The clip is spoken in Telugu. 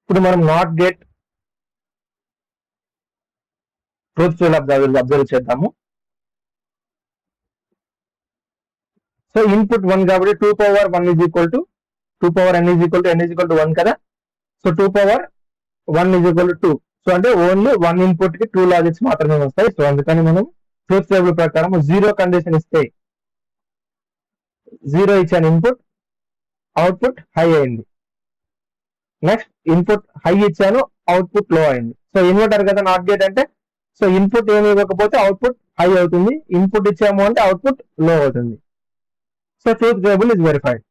ఇప్పుడు మనం not gate truth table observe చేద్దాము. సో ఇన్పుట్ 1 కాబట్టి 2 power 1 is equal to 2 power n is equal to 1 కదా. So 2 power 1 is equal to 2. So అంటే ఓన్లీ 1 ఇన్పుట్ కి 2 లాజిక్స్ మాత్రమే వస్తాయి. సో అందుకని మనం ట్రూత్ టేబుల్ ప్రకారం 0 కండిషన్ ఇస్తే 0 ఇచ్చాను ఇన్పుట్, అవుట్పుట్ హై అయింది. నెక్స్ట్ ఇన్పుట్ హై ఇచ్చాను, అవుట్పుట్ లో అయింది. సో ఇన్వర్టర్ కదా నాట్ గేట్ అంటే. సో ఇన్పుట్ ఏమి ఇవ్వకపోతే అవుట్పుట్ హై అవుతుంది, ఇన్పుట్ ఇచ్చాము అంటే అవుట్పుట్ లో అవుతుంది. So truth table is verified.